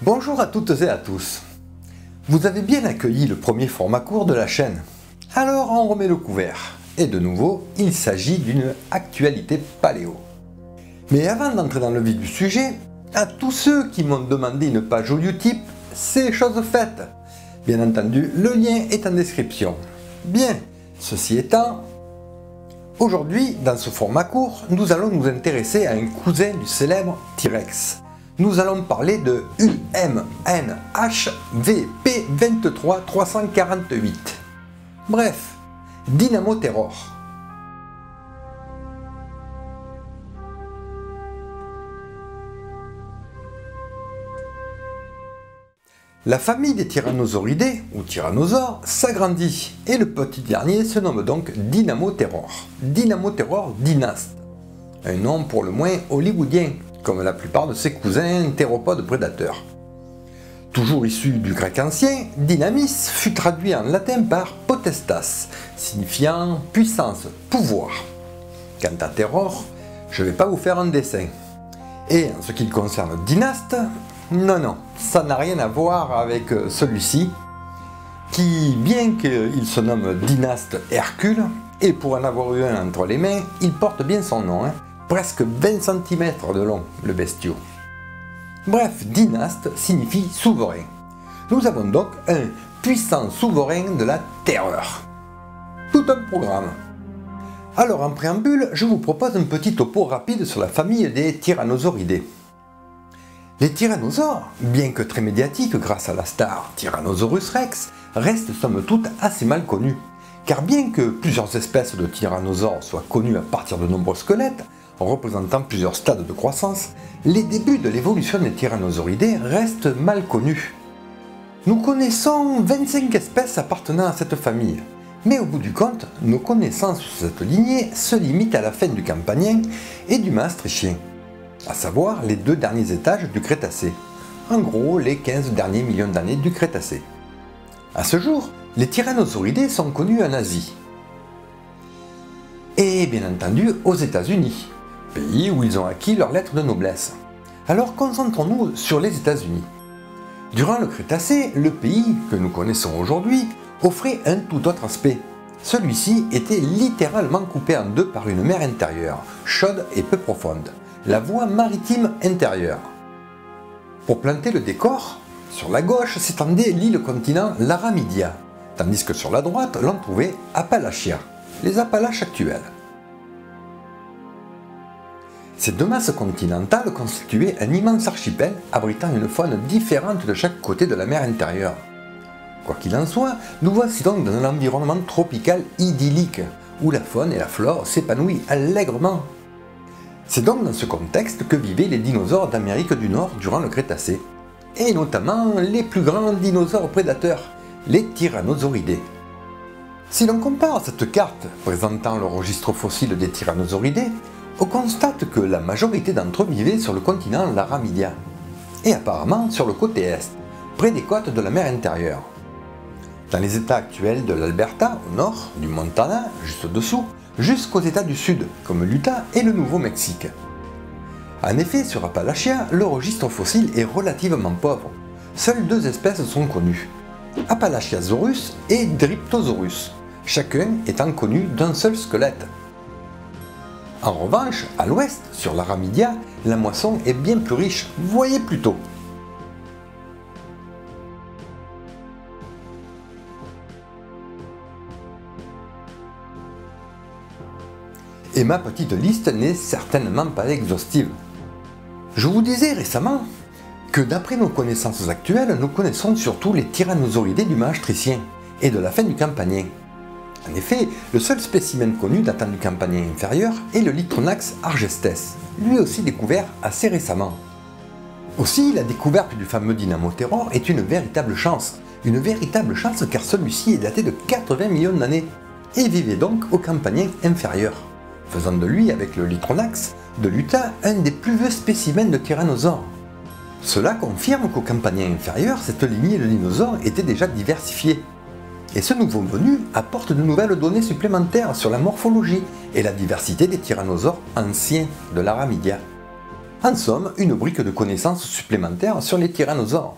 Bonjour à toutes et à tous. Vous avez bien accueilli le premier format court de la chaîne. Alors on remet le couvert. Et de nouveau, il s'agit d'une actualité paléo. Mais avant d'entrer dans le vif du sujet, à tous ceux qui m'ont demandé une page au Utip, c'est chose faite. Bien entendu, le lien est en description. Bien, ceci étant, aujourd'hui, dans ce format court, nous allons nous intéresser à un cousin du célèbre T-Rex. Nous allons parler de UMNHVP23348. Bref, Dynamo Terror. La famille des tyrannosauridés, ou tyrannosaures, s'agrandit, et le petit dernier se nomme donc Dynamo Terror. Dynamo Terror Dynast. Un nom pour le moins hollywoodien, comme la plupart de ses cousins théropodes prédateurs. Toujours issu du grec ancien, dynamis fut traduit en latin par potestas, signifiant puissance, pouvoir. Quant à terror, je ne vais pas vous faire un dessin. Et en ce qui concerne Dynast, non, ça n'a rien à voir avec celui-ci, qui, bien qu'il se nomme Dynast Hercule, et pour en avoir eu un entre les mains, il porte bien son nom, presque 20 cm de long, le bestiau. Bref, Dynast signifie souverain. Nous avons donc un puissant souverain de la terreur. Tout un programme. Alors en préambule, je vous propose un petit topo rapide sur la famille des tyrannosauridés. Les tyrannosaures, bien que très médiatiques grâce à la star Tyrannosaurus Rex, restent somme toute assez mal connus. Car bien que plusieurs espèces de tyrannosaures soient connues à partir de nombreux squelettes, représentant plusieurs stades de croissance, les débuts de l'évolution des tyrannosauridés restent mal connus. Nous connaissons 25 espèces appartenant à cette famille, mais au bout du compte, nos connaissances sur cette lignée se limitent à la fin du Campanien et du Maastrichtien, à savoir les deux derniers étages du Crétacé, en gros les 15 derniers millions d'années du Crétacé. À ce jour, les tyrannosauridés sont connus en Asie, et bien entendu aux États-Unis, pays où ils ont acquis leur lettre de noblesse. Alors concentrons-nous sur les États-Unis. Durant le Crétacé, le pays que nous connaissons aujourd'hui offrait un tout autre aspect. Celui-ci était littéralement coupé en deux par une mer intérieure, chaude et peu profonde, la voie maritime intérieure. Pour planter le décor, sur la gauche s'étendait l'île-continent Laramidia, tandis que sur la droite l'on trouvait Appalachia, les Appalaches actuelles. Ces deux masses continentales constituaient un immense archipel abritant une faune différente de chaque côté de la mer intérieure. Quoi qu'il en soit, nous voici donc dans un environnement tropical idyllique, où la faune et la flore s'épanouissent allègrement. C'est donc dans ce contexte que vivaient les dinosaures d'Amérique du Nord durant le Crétacé, et notamment les plus grands dinosaures prédateurs, les tyrannosauridés. Si l'on compare cette carte présentant le registre fossile des tyrannosauridés, on constate que la majorité d'entre eux vivaient sur le continent Laramidia, et apparemment sur le côté est, près des côtes de la mer intérieure. Dans les états actuels de l'Alberta, au nord, du Montana, juste au-dessous, jusqu'aux états du sud, comme l'Utah et le Nouveau-Mexique. En effet, sur Appalachia, le registre fossile est relativement pauvre. Seules deux espèces sont connues, Appalachiasaurus et Dryptosaurus, chacun étant connu d'un seul squelette. En revanche, à l'ouest, sur Laramidia, la moisson est bien plus riche, voyez plutôt. Et ma petite liste n'est certainement pas exhaustive. Je vous disais récemment que d'après nos connaissances actuelles, nous connaissons surtout les tyrannosauridés du Maastrichtien et de la fin du Campanien. En effet, le seul spécimen connu datant du Campanien inférieur est le Litronax argestes, lui aussi découvert assez récemment. Aussi, la découverte du fameux Dynamo Terror est une véritable chance car celui-ci est daté de 80 millions d'années et vivait donc au Campanien inférieur, faisant de lui, avec le Litronax de l'Utah, un des plus vieux spécimens de tyrannosaures. Cela confirme qu'au Campanien inférieur, cette lignée de dinosaures était déjà diversifiée. Et ce nouveau venu apporte de nouvelles données supplémentaires sur la morphologie et la diversité des tyrannosaures anciens de l'Aramidia. En somme, une brique de connaissances supplémentaires sur les tyrannosaures.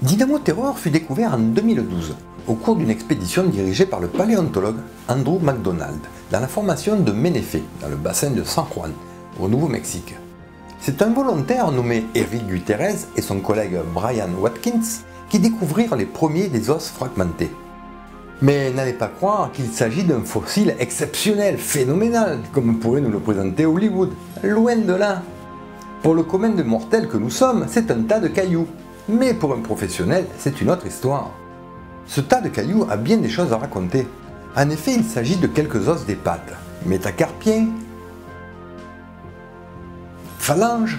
Dynamo Terror fut découvert en 2012, au cours d'une expédition dirigée par le paléontologue Andrew McDonald, dans la formation de Menifee, dans le bassin de San Juan, au Nouveau-Mexique. C'est un volontaire nommé Eric Gutierrez et son collègue Brian Watkins qui découvrirent les premiers des os fragmentés. Mais n'allez pas croire qu'il s'agit d'un fossile exceptionnel, phénoménal, comme pourrait nous le présenter Hollywood. Loin de là. Pour le commun des mortels que nous sommes, c'est un tas de cailloux. Mais pour un professionnel, c'est une autre histoire. Ce tas de cailloux a bien des choses à raconter. En effet, il s'agit de quelques os des pattes, métacarpiens, phalanges,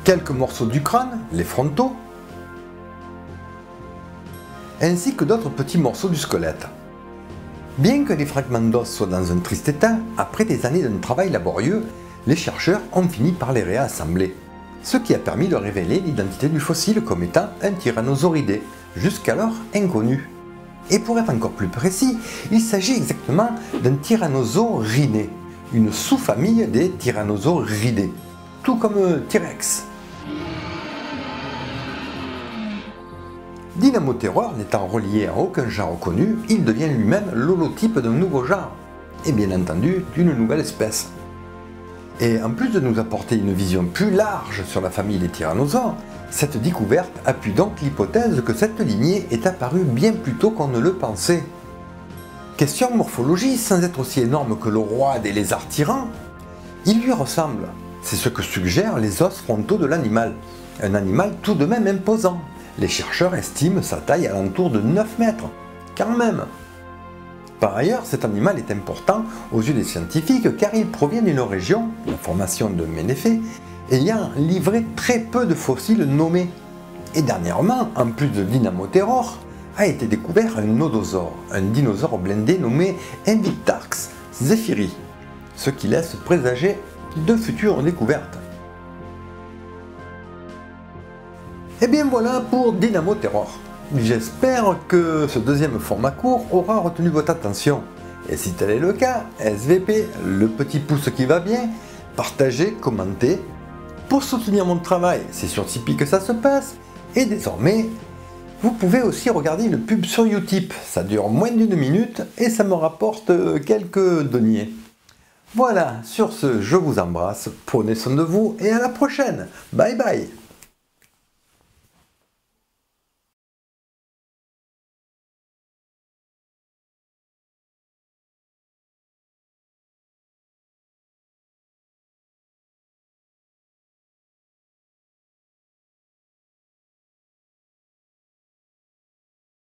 quelques morceaux du crâne, les frontaux, ainsi que d'autres petits morceaux du squelette. Bien que les fragments d'os soient dans un triste état, après des années d'un travail laborieux, les chercheurs ont fini par les réassembler, ce qui a permis de révéler l'identité du fossile comme étant un tyrannosauridé, jusqu'alors inconnu. Et pour être encore plus précis, il s'agit exactement d'un tyrannosauridé, une sous-famille des tyrannosauridés, tout comme T-Rex. Dynamo Terror n'étant relié à aucun genre connu, il devient lui-même l'holotype d'un nouveau genre, et bien entendu d'une nouvelle espèce. Et en plus de nous apporter une vision plus large sur la famille des tyrannosaures, cette découverte appuie donc l'hypothèse que cette lignée est apparue bien plus tôt qu'on ne le pensait. Question morphologie, sans être aussi énorme que le roi des lézards tyrans, il lui ressemble. C'est ce que suggèrent les os frontaux de l'animal. Un animal tout de même imposant. Les chercheurs estiment sa taille à l'entour de 9 mètres. Quand même. Par ailleurs, cet animal est important aux yeux des scientifiques car il provient d'une région, la formation de Menifee, ayant livré très peu de fossiles nommés. Et dernièrement, en plus de Dynamo Terror, a été découvert un nodosaure, un dinosaure blindé nommé Invictarx zephiri, ce qui laisse présager de futures découvertes. Et bien voilà pour Dynamo Terror. J'espère que ce deuxième format court aura retenu votre attention. Et si tel est le cas, SVP, le petit pouce qui va bien, partagez, commentez. Pour soutenir mon travail, c'est sur Tipeee que ça se passe. Et désormais, vous pouvez aussi regarder une pub sur Utip. Ça dure moins d'1 minute et ça me rapporte quelques deniers. Voilà, sur ce, je vous embrasse, prenez soin de vous et à la prochaine. Bye bye.